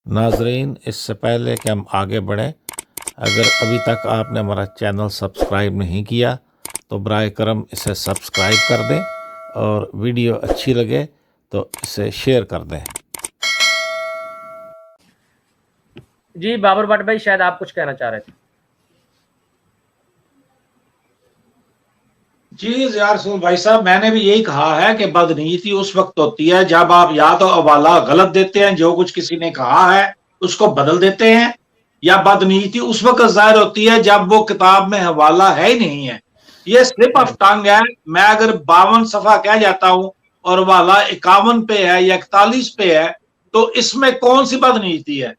नाजरीन, इससे पहले कि हम आगे बढ़ें, अगर अभी तक आपने हमारा चैनल सब्सक्राइब नहीं किया तो बराए करम इसे सब्सक्राइब कर दें और वीडियो अच्छी लगे तो इसे शेयर कर दें। जी बाबर भट्ट भाई, शायद आप कुछ कहना चाह रहे थे। जी ज़ियार रसूल भाई साहब, मैंने भी यही कहा है कि बदनीयती उस वक्त होती है जब आप या तो हवाला गलत देते हैं, जो कुछ किसी ने कहा है उसको बदल देते हैं, या बदनीयती उस वक्त जाहिर होती है जब वो किताब में हवाला है ही नहीं है। ये स्लिप ऑफ टंग है। मैं अगर 52 सफ़ा कह जाता हूं और हवाला 51 पे है या 41 पे है तो इसमें कौन सी बदनीयती है?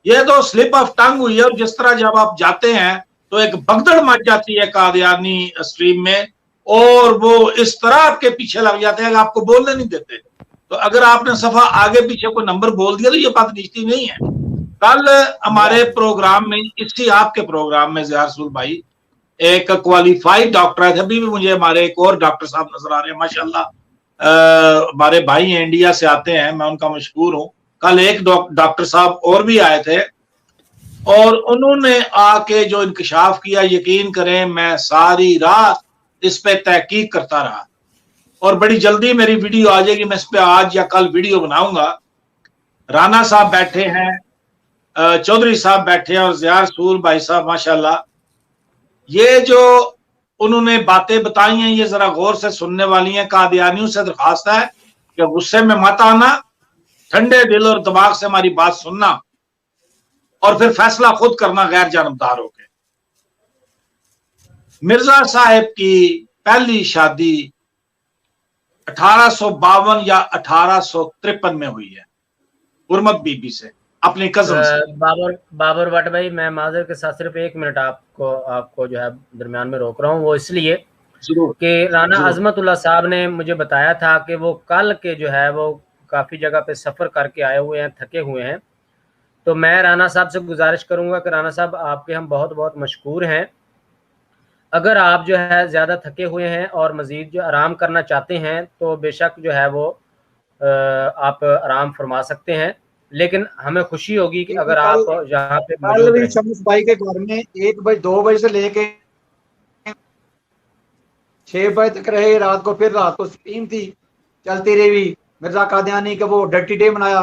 ये तो स्लिप ऑफ टंग हुई है। और जिस तरह जब आप जाते हैं तो एक भगदड़ मच जाती है कादियानी स्ट्रीम में, और वो इस तरह आपके पीछे लग जाते हैं कि आपको बोलने नहीं देते। तो अगर आपने सफा आगे पीछे कोई नंबर बोल दिया तो ये बदनीयती नहीं है। कल हमारे प्रोग्राम में, इसी आपके प्रोग्राम में ज़ियार रसूल भाई, एक क्वालिफाइड डॉक्टर आए थे। अभी भी मुझे हमारे एक और डॉक्टर साहब नजर आ रहे हैं, माशाल्लाह हमारे भाई इंडिया से आते हैं, मैं उनका मशहूर हूँ। कल एक डॉक्टर साहब और भी आए थे और उन्होंने आके जो इंकशाफ किया, यकीन करें मैं सारी रात इस पे तहकीक करता रहा और बड़ी जल्दी मेरी वीडियो आ जाएगी। मैं इस पे आज या कल वीडियो बनाऊंगा। राना साहब बैठे हैं, चौधरी साहब बैठे हैं और ज़ियार रसूल भाई साहब माशाल्लाह, ये जो उन्होंने बातें बताई हैं ये जरा गौर से सुनने वाली हैं। कादियानियों से दरखास्त है कि गुस्से में मत आना, ठंडे दिल और दिमाग से हमारी बात सुनना और फिर फैसला खुद करना गैर जानबदार होकर। मिर्जा साहब की पहली शादी 1852 या 1853 में हुई है उर्मत बीबी से, अपनी कजन से। बाबर भट्ट भाई, मैं माजर के साथ सिर्फ 1 मिनट आपको जो है दरमियान में रोक रहा हूँ। वो इसलिए कि राना अजमतुल्लाह साहब ने मुझे बताया था कि वो कल के जो है वो काफ़ी जगह पे सफ़र करके आए हुए हैं, थके हुए हैं। तो मैं राना साहब से गुजारिश करूंगा कि राना साहब, आपके हम बहुत बहुत मशकूर हैं। अगर आप जो है ज़्यादा थके हुए हैं और मज़ीद जो आराम करना चाहते हैं तो बेशक जो है वो आप आराम फरमा सकते हैं, लेकिन हमें खुशी होगी कि अगर आप यहाँ पे मौजूद हैं। शम्स भाई के घर में 1 बजे 2 बजे से लेके 6 बजे तक रहे रात को। फिर रात को स्ट्रीम थी, चलती रही। मिर्जा कादियानी का वो डर्टी डे मनाया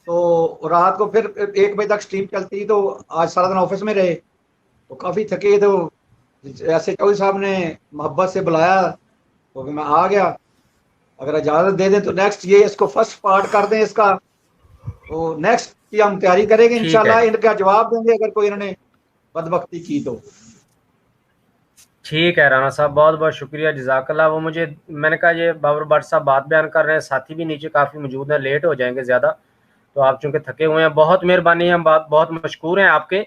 तो रात को फिर 1 बजे तक स्ट्रीम चलती। तो आज सारा दिन ऑफिस में रहे तो काफ़ी थके। तो ऐसे चौधरी साहब ने मोहब्बत से बुलाया तो मैं आ गया। अगर इजाज़त दे दें तो नेक्स्ट ये इसको फर्स्ट पार्ट कर दें इसका, तो नेक्स्ट की हम तैयारी करेंगे इंशाल्लाह। इनका जवाब देंगे अगर कोई इन्होंने बदबख्ती की तो। ठीक है राना साहब, बहुत बहुत शुक्रिया, जज़ाकल्लाह। वो मैंने कहा ये बाबर भट्ट साहब बात बयान कर रहे हैं, साथी भी नीचे काफ़ी मौजूद हैं, लेट हो जाएंगे ज़्यादा, तो आप चूँकि थके हुए हैं, बहुत मेहरबानी, हम बहुत मशकूर हैं आपके।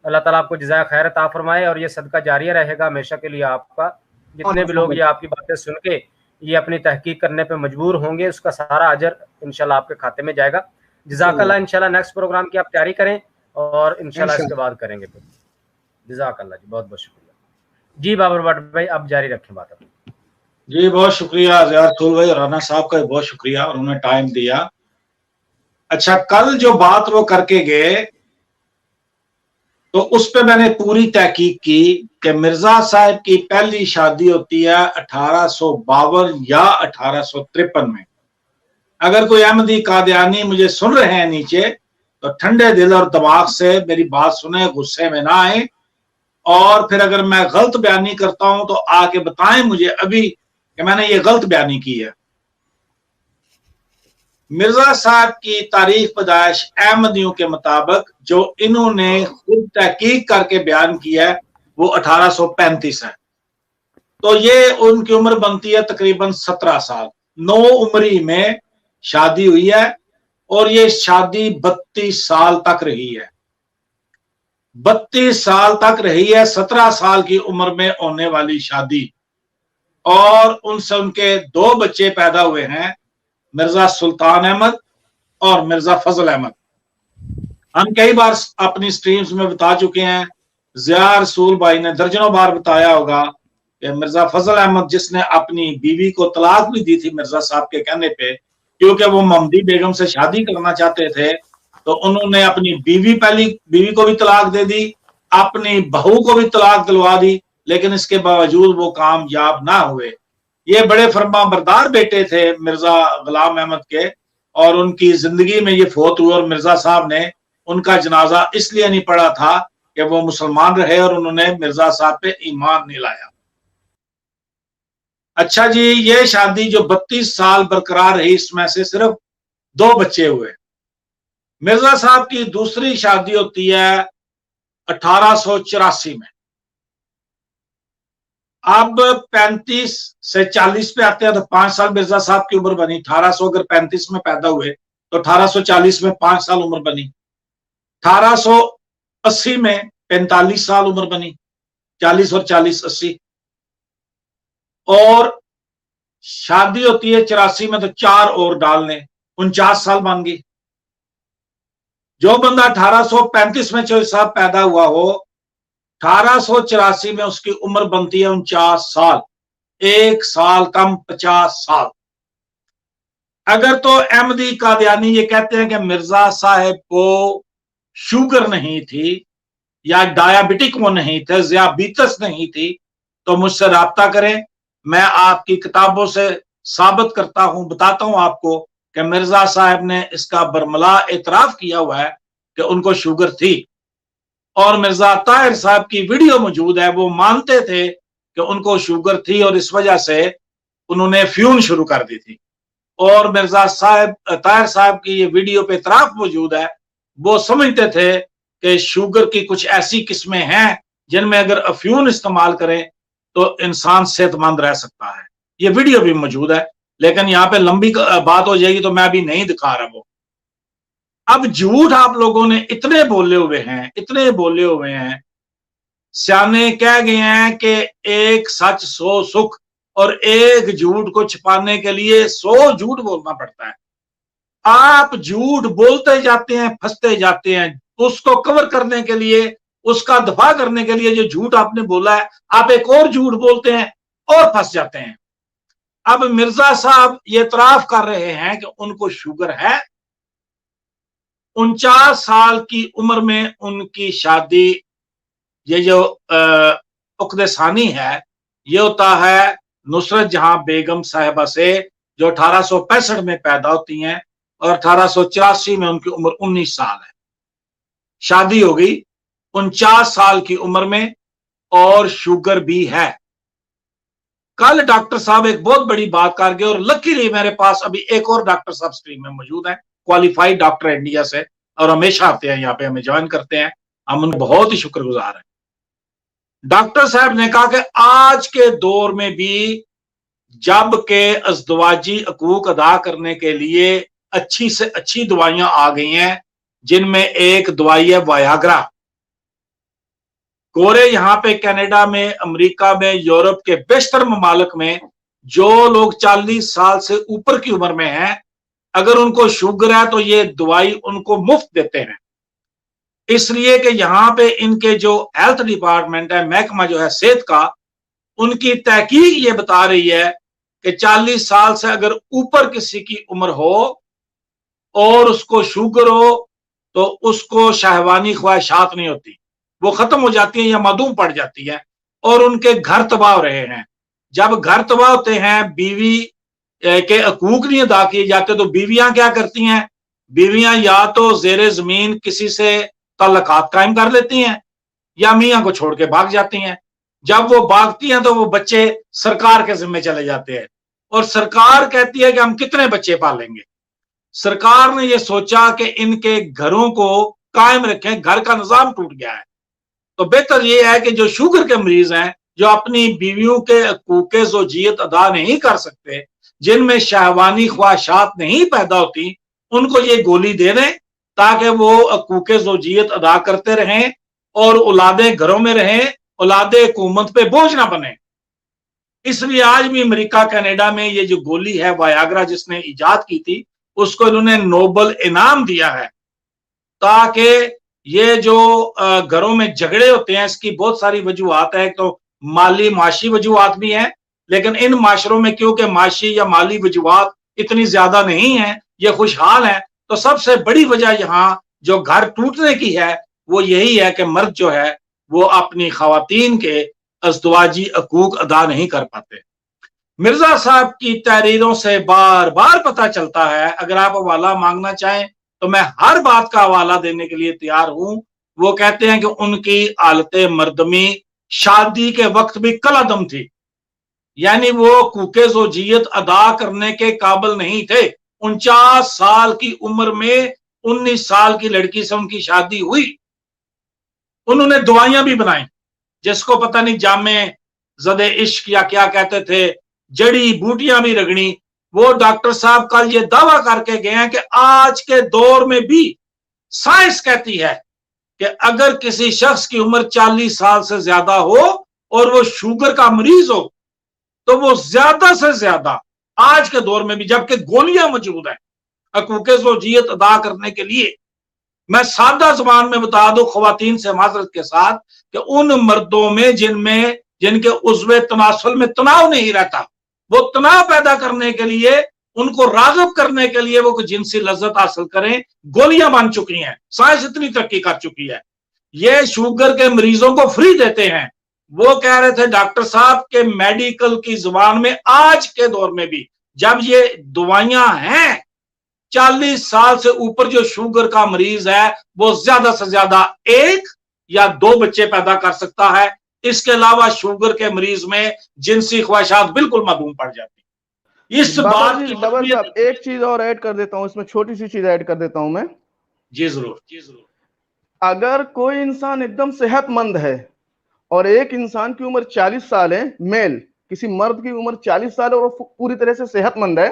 अल्लाह ताला आपको जज़ाए खैर अता फरमाए और ये सदका जारिया रहेगा हमेशा के लिए आपका। जितने भी लोग ये आपकी बातें सुन के ये अपनी तहकीक करने पे मजबूर होंगे, उसका सारा अजर इंशाल्लाह आपके खाते में जाएगा। जज़ाकल्लाह। इंशाल्लाह नेक्स्ट प्रोग्राम की आप तैयारी करें और इंशाल्लाह इसके बाद करेंगे। फिर जज़ाकल्लाह जी, बहुत बहुत शुक्रिया जी। बाबर भट्ट भाई आप जारी रखें बात अपनी। जी बहुत शुक्रिया ज़ियार रसूल भाई, राना साहब का बहुत शुक्रिया, उन्होंने टाइम दिया। अच्छा, कल जो बात वो करके गए तो उस पर मैंने पूरी तहकीक की कि मिर्जा साहब की पहली शादी होती है 1852 या 1853 में। अगर कोई अहमदी कादियानी मुझे सुन रहे हैं नीचे तो ठंडे दिल और दिमाग से मेरी बात सुने, गुस्से में ना आए, और फिर अगर मैं गलत बयानी करता हूं तो आके बताएं मुझे अभी कि मैंने ये गलत बयानी की है। मिर्जा साहब की तारीख पैदाइश अहमदियों के मुताबिक जो इन्होंने खुद तहकीक करके बयान किया है वो 1835 है। तो ये उनकी उम्र बनती है तकरीबन 17 साल। 9 उम्री में शादी हुई है और ये शादी 32 साल तक रही है। 32 साल तक रही है, 17 साल की उम्र में होने वाली शादी। और उनसे उनके 2 बच्चे पैदा हुए हैं, मिर्जा सुल्तान अहमद और मिर्जा फजल अहमद। हम कई बार अपनी स्ट्रीम्स में बता चुके हैं, ज़ियार रसूल भाई ने दर्जनों बार बताया होगा कि मिर्जा फजल अहमद जिसने अपनी बीवी को तलाक भी दी थी मिर्जा साहब के कहने पे, क्योंकि वो ममदी बेगम से शादी करना चाहते थे, तो उन्होंने अपनी पहली बीवी को भी तलाक दे दी, अपनी बहू को भी तलाक दिलवा दी, लेकिन इसके बावजूद वो कामयाब ना हुए। ये बड़े फरमाबरदार बेटे थे मिर्जा गुलाम अहमद के, और उनकी जिंदगी में ये फौत हुए, और मिर्जा साहब ने उनका जनाजा इसलिए नहीं पढ़ा था कि वो मुसलमान रहे और उन्होंने मिर्जा साहब पे ईमान नहीं लाया। अच्छा जी, ये शादी जो 32 साल बरकरार रही, इसमें से सिर्फ 2 बच्चे हुए। मिर्जा साहब की दूसरी शादी होती है 1884 में। अब 35 से 40 पे आते हैं तो 5 साल मिर्जा साहब की उम्र बनी। 1800 अगर 35 में पैदा हुए तो 1840 में 5 साल उम्र बनी। 1880 में 45 साल उम्र बनी। 40 और 40 80। और शादी होती है 84 में तो 4 और डाल लें, 49 साल बन गई। जो बंदा 1835 में जो साहब पैदा हुआ हो, 1884 में उसकी उम्र बनती है 49 साल। 1 साल कम 50 साल। अगर तो अहमदी कादियानी ये कहते हैं कि मिर्जा साहब को शुगर नहीं थी या डायबिटिक वो नहीं थे, ज़ियाबीतस नहीं थी, तो मुझसे राब्ता करें। मैं आपकी किताबों से साबित करता हूं, बताता हूं आपको कि मिर्जा साहब ने इसका बरमला एतराफ किया हुआ है कि उनको शुगर थी। और मिर्जा ताहिर साहब की वीडियो मौजूद है, वो मानते थे कि उनको शुगर थी और इस वजह से उन्होंने फ्यून शुरू कर दी थी। और मिर्जा साहब ताहिर साहब की ये वीडियो पे एतराफ मौजूद है, वो समझते थे कि शुगर की कुछ ऐसी किस्में हैं जिनमें अगर अफ्यून इस्तेमाल करें तो इंसान सेहतमंद रह सकता है। ये वीडियो भी मौजूद है, लेकिन यहाँ पे लंबी बात हो जाएगी तो मैं अभी नहीं दिखा रहा वो। अब झूठ आप लोगों ने इतने बोले हुए हैं, सियाने कह गए हैं कि एक सच 100 सुख, और एक झूठ को छिपाने के लिए 100 झूठ बोलना पड़ता है। आप झूठ बोलते जाते हैं, फंसते जाते हैं। उसको कवर करने के लिए, उसका दफा करने के लिए जो झूठ आपने बोला है, आप एक और झूठ बोलते हैं और फंस जाते हैं। अब मिर्जा साहब ये इतराफ कर रहे हैं कि उनको शुगर है। 49 साल की उम्र में उनकी शादी, ये जो उक़्दे सानी है, ये होता है नुसरत जहां बेगम साहिबा से, जो 1865 में पैदा होती हैं और 1884 में उनकी उम्र 19 साल है। शादी हो गई 49 साल की उम्र में, और शुगर भी है। कल डॉक्टर साहब एक बहुत बड़ी बात कर गए, और लकीली मेरे पास अभी एक और डॉक्टर साहब स्क्रीन में मौजूद हैं, क्वालिफाइड डॉक्टर इंडिया से, और हमेशा आते हैं यहाँ पे, हमें ज्वाइन करते हैं। हम उनके बहुत ही शुक्रगुजार हैं। डॉक्टर साहब ने कहा कि आज के दौर में भी जब के अज़दवाजी हकूक अदा करने के लिए अच्छी से अच्छी दवाइयां आ गई हैं, जिनमें एक दवाई है वायाग्रा। गोरे यहाँ पे कनाडा में, अमेरिका में, यूरोप के बेशतर ममालिक में जो लोग 40 साल से ऊपर की उम्र में हैं, अगर उनको शुगर है तो ये दवाई उनको मुफ्त देते हैं। इसलिए कि यहाँ पे इनके जो हेल्थ डिपार्टमेंट है, महकमा जो है सेहत का, उनकी तहकीक ये बता रही है कि 40 साल से अगर ऊपर किसी की उम्र हो और उसको शुगर हो तो उसको शहवानी ख्वाहिशात नहीं होती, वो खत्म हो जाती है या मादूम पड़ जाती है, और उनके घर तबाह हो रहे हैं। जब घर तबाह होते हैं, बीवी के हकूक नहीं अदा किए जाते, तो बीवियां क्या करती हैं? बीवियां या तो जेरे जमीन किसी से ताल्लुकात कायम कर लेती हैं या मियां को छोड़ के भाग जाती हैं। जब वो भागती हैं तो वो बच्चे सरकार के जिम्मे चले जाते हैं, और सरकार कहती है कि हम कितने बच्चे पालेंगे। सरकार ने ये सोचा कि इनके घरों को कायम रखें, घर का निजाम टूट गया है। तो बेहतर ये है कि जो शुगर के मरीज हैं, जो अपनी बीवियों के हकूक ज़ौजियत अदा नहीं कर सकते, जिनमें शहवानी ख्वाहिशात नहीं पैदा होती, उनको ये गोली दे दें ताकि वो हकूक ज़ौजियत अदा करते रहें और औलादें घरों में रहें, औलादें हुकूमत पे बोझ ना बने। इसलिए आज भी अमेरिका कनाडा में ये जो गोली है वायाग्रा, जिसने इजाद की थी, उसको इन्होंने नोबल इनाम दिया है, ताकि ये जो घरों में झगड़े होते हैं, इसकी बहुत सारी वजूहात है। तो माली माशी वजूहात भी हैं, लेकिन इन माशरों में क्योंकि माशी या माली वजूहात इतनी ज्यादा नहीं है, ये खुशहाल है, तो सबसे बड़ी वजह यहाँ जो घर टूटने की है वो यही है कि मर्द जो है वो अपनी खवातीन के अज़दवाजी हकूक अदा नहीं कर पाते। मिर्जा साहब की तहरीरों से बार बार पता चलता है, अगर आप हवाला मांगना चाहें तो मैं हर बात का हवाला देने के लिए तैयार हूं। वो कहते हैं कि उनकी हालत मर्दमी शादी के वक्त भी कलादम थी, यानी वो कूके ज़ोजियत अदा करने के काबिल नहीं थे। 49 साल की उम्र में 19 साल की लड़की से उनकी शादी हुई। उन्होंने दवाइयां भी बनाई, जिसको पता नहीं जामे ज़दे इश्क या क्या कहते थे, जड़ी बूटियां भी रगड़ी। वो डॉक्टर साहब कल ये दावा करके गए हैं कि आज के दौर में भी साइंस कहती है कि अगर किसी शख्स की उम्र 40 साल से ज्यादा हो और वो शुगर का मरीज हो तो वो ज्यादा से ज्यादा आज के दौर में भी, जबकि गोलियां मौजूद हैं हकूक़े ज़ौजियत अदा करने के लिए, मैं सादा जबान में बता दूं खवातीन से माजरत के साथ कि उन मर्दों में जिनके उज़्वे तनासुल में तनाव नहीं रहता, वो तनाव पैदा करने के लिए, उनको राग़िब करने के लिए वो जिनसी लज्जत हासिल करें, गोलियां बन चुकी हैं। साइंस इतनी तरक्की कर चुकी है। ये शुगर के मरीजों को फ्री देते हैं। वो कह रहे थे डॉक्टर साहब के मेडिकल की जुबान में आज के दौर में भी जब ये दवाइयां हैं, 40 साल से ऊपर जो शुगर का मरीज है वो ज्यादा से ज्यादा 1 या 2 बच्चे पैदा कर सकता है। इसके अलावा शुगर के मरीज में जिनसी ख्वाहिशात बिल्कुल मादूम पड़ जाती। इस बात की बाबा साहब एक चीज और ऐड कर देता हूँ, इसमें छोटी सी चीज ऐड कर देता हूँ मैं। जी जरूर। अगर कोई इंसान एकदम सेहतमंद है और एक इंसान की उम्र 40 साल है, मेल किसी मर्द की उम्र 40 साल है और वो पूरी तरह से सेहतमंद है,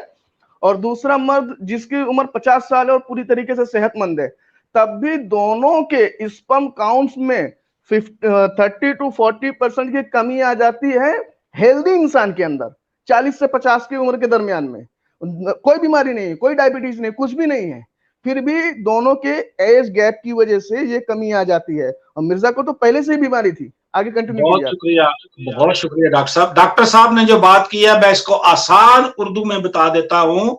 और दूसरा मर्द जिसकी उम्र 50 साल है और पूरी तरीके से सेहतमंद है, तब भी दोनों के स्पर्म काउंट्स में 30 to 40% की कमी आ जाती है हेल्दी इंसान के अंदर। 40 से 50 की उम्र के दरमियान में कोई बीमारी नहीं है, कोई डायबिटीज नहीं, कुछ भी नहीं है, फिर भी दोनों के एज गैप की वजह से ये कमी आ जाती है। और मिर्जा को तो पहले से ही बीमारी थी। आगे कंटिन्यू बहुत शुक्रिया डॉक्टर साहब। डॉक्टर साहब ने जो बात की है मैं इसको आसान उर्दू में बता देता हूं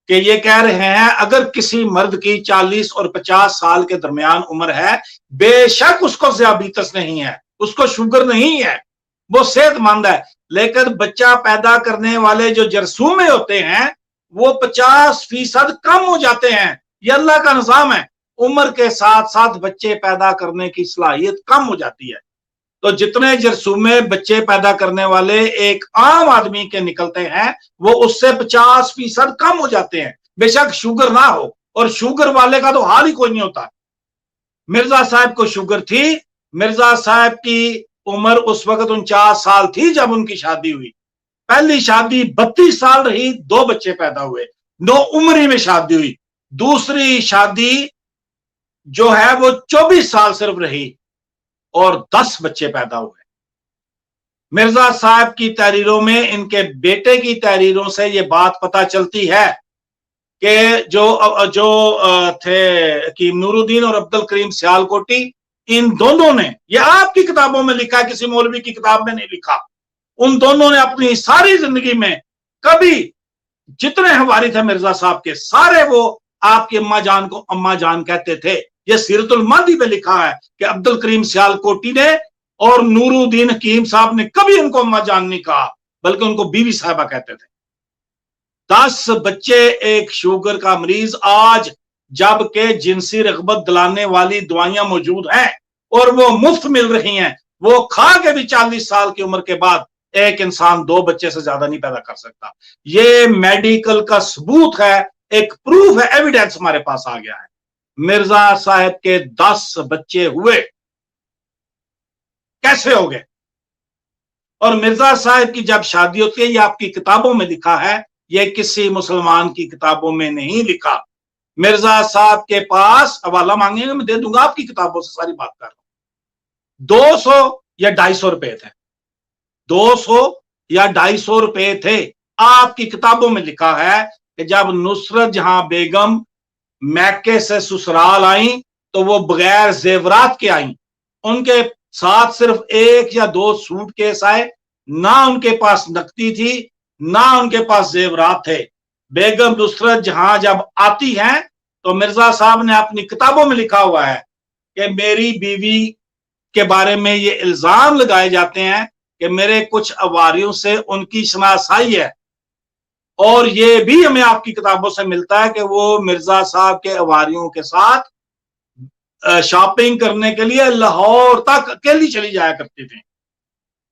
कि ये कह रहे हैं अगर किसी मर्द की 40 और 50 साल के दरमियान उम्र है, बेशक उसको ज़ियाबीतस नहीं है, उसको शुगर नहीं है, वो सेहतमंद है, लेकिन बच्चा पैदा करने वाले जो जरसूमे होते हैं वो 50% कम हो जाते हैं। ये अल्लाह का निजाम है। उम्र के साथ साथ बच्चे पैदा करने की सलाहियत कम हो जाती है। तो जितने जरसूमे बच्चे पैदा करने वाले एक आम आदमी के निकलते हैं वो उससे 50% कम हो जाते हैं, बेशक शुगर ना हो। और शुगर वाले का तो हाल ही कोई नहीं होता। मिर्जा साहब को शुगर थी। मिर्जा साहब की उम्र उस वक्त 49 साल थी जब उनकी शादी हुई। पहली शादी 32 साल रही, 2 बच्चे पैदा हुए, 9 उम्र में शादी हुई। दूसरी शादी जो है वो 24 साल सिर्फ रही और 10 बच्चे पैदा हुए। मिर्जा साहब की तहरीरों में, इनके बेटे की तहरीरों से ये बात पता चलती है कि जो थे हकीम नूरुद्दीन और अब्दुल करीम सियालकोटी, इन दोनों ने, ये आपकी किताबों में लिखा है, किसी मौलवी की किताब में नहीं लिखा, उन दोनों ने अपनी सारी जिंदगी में कभी जितने हवारी थे मिर्जा साहब के, सारे वो आपकी अम्मा जान को अम्मा जान कहते थे। ये सीरतुल मादी में लिखा है कि अब्दुल करीम सियालकोटी ने और नूरुद्दीन हकीम साहब ने कभी उनको अम्मा जान नहीं कहा, बल्कि उनको बीवी साहबा कहते थे। 10 बच्चे एक शुगर का मरीज, आज जबकि जिनसी रगबत दिलाने वाली दवाइयां मौजूद हैं और वो मुफ्त मिल रही हैं, वो खा के भी 40 साल की उम्र के बाद एक इंसान 2 बच्चे से ज्यादा नहीं पैदा कर सकता। ये मेडिकल का सबूत है, एक प्रूफ है, एविडेंस हमारे पास आ गया है। मिर्जा साहब के 10 बच्चे हुए, कैसे हो गए? और मिर्जा साहब की जब शादी होती है, ये आपकी किताबों में लिखा है, ये किसी मुसलमान की किताबों में नहीं लिखा। मिर्जा साहब के पास, हवाला मांगेंगे मैं दे दूंगा, आपकी किताबों से सारी बात कर रहा हूं, 200 या 250 रुपए थे, 200 या 250 रुपए थे। आपकी किताबों में लिखा है कि जब नुसरत जहां बेगम मैके से ससुराल आई तो वो बगैर जेवरात के आई, उनके साथ सिर्फ 1 या 2 सूटकेस आए, ना उनके पास नकदी थी ना उनके पास जेवरात थे। बेगम नुसरत जहां जब आती हैं تو مرزا صاحب نے اپنی کتابوں میں لکھا ہوا ہے کہ میری بیوی کے بارے میں یہ الزام لگائے جاتے ہیں کہ میرے کچھ اواریوں سے ان کی شناسائی ہے، اور یہ بھی ہمیں آپ کی کتابوں سے ملتا ہے کہ وہ مرزا صاحب کے اواریوں کے ساتھ شاپنگ کرنے کے لیے لاہور تک اکیلی چلی جایا کرتی تھی۔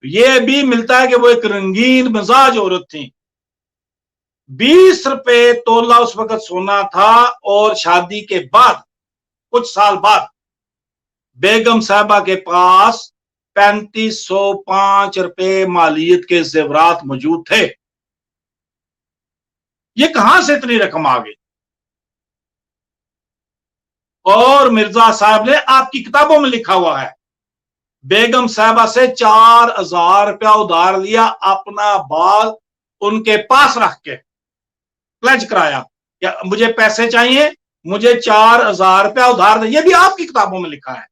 یہ بھی ملتا ہے کہ وہ ایک رنگین مزاج عورت تھی۔ 20 روپے تولہ اس وقت سونا تھا، اور شادی کے بعد کچھ سال بعد بیگم صاحبہ کے پاس 3505 روپے مالیت کے زیورات موجود تھے۔ یہ کہاں سے اتنی رقم آ گئی؟ اور مرزا صاحب نے آپ کی کتابوں میں لکھا ہوا ہے بیگم صاحبہ سے 4000 روپیہ ادھار لیا، اپنا بال ان کے پاس رکھ کے پلیج کرایا کہ مجھے پیسے چاہیے، مجھے 4000 روپیہ ادھار دیں۔ یہ بھی آپ کی کتابوں میں لکھا ہے۔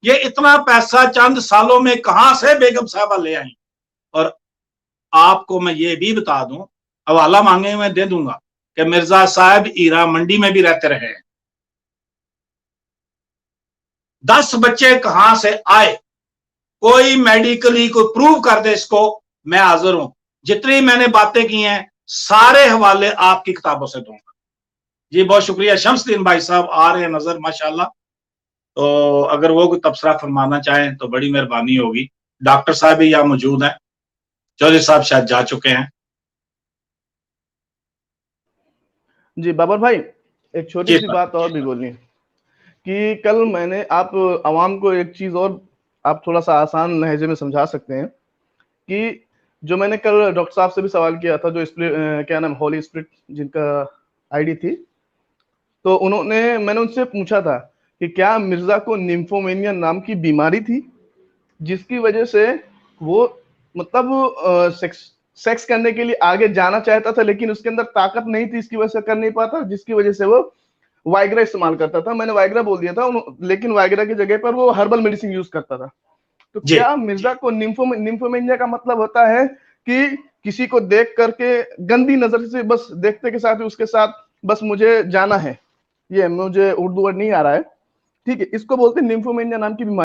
یہ اتنا پیسہ چند سالوں میں کہاں سے بیگم صاحبہ لے آئیں؟ اور آپ کو میں یہ بھی بتا دوں، حوالہ مانگے میں دے دوں گا کہ مرزا صاحب ہیرا منڈی میں بھی رہتے رہے ہیں۔ 10 بچے کہاں سے آئے؟ کوئی میڈیکلی کوئی پروو کر دے اس کو، میں حاضر ہوں۔ جتنی میں نے باتیں کی ہیں سارے حوالے آپ کی کتابوں سے دوں گا۔ جی بہت شکریہ۔ شمس الدین بھائی صاحب آ رہے ہیں نظر ماشاءاللہ، تو اگر وہ کوئی تبصرہ فرمانا چاہیں تو بڑی مہربانی ہوگی۔ ڈاکٹر صاحب بھی یہاں موجود ہیں، چودھری صاحب شاید جا چکے ہیں۔ جی بابر بھائی، ایک چھوٹی جی سی سر۔ بات اور بھی بولنی ہے کہ کل میں نے آپ عوام کو ایک چیز اور آپ تھوڑا سا آسان لہجے میں سمجھا سکتے ہیں کہ جو میں نے کل ڈاکٹر صاحب سے بھی سوال کیا تھا، جو کیا نام ہولی اسپرٹ جن کا آئی ڈی تھی، تو میں نے ان سے پوچھا تھا کہ کیا مرزا کو نیمفومینیا نام کی بیماری تھی جس کی وجہ سے وہ مطلب سیکس کرنے کے لیے آگے جانا چاہتا تھا لیکن اس کے اندر طاقت نہیں تھی، اس کی وجہ سے کر نہیں پاتا، جس کی وجہ سے وہ وائگرا استعمال کرتا تھا۔ میں نے وائگرا بول دیا تھا، لیکن وائگرا کی جگہ پر وہ ہربل میڈیسن یوز کرتا تھا۔ تو کیا مرزا کو نیمفومینیا کا مطلب ہوتا ہے کہ کسی کو دیکھ کر کے گندی نظر سے بس دیکھتے کے ساتھ اس کے ساتھ بس مجھے جانا ہے؟ یہ مجھے اردو ورڈ نہیں آ رہا ہے، ٹھیک ہے، اس کو بولتے ہیں نیمفومینیا نام کی بیماری۔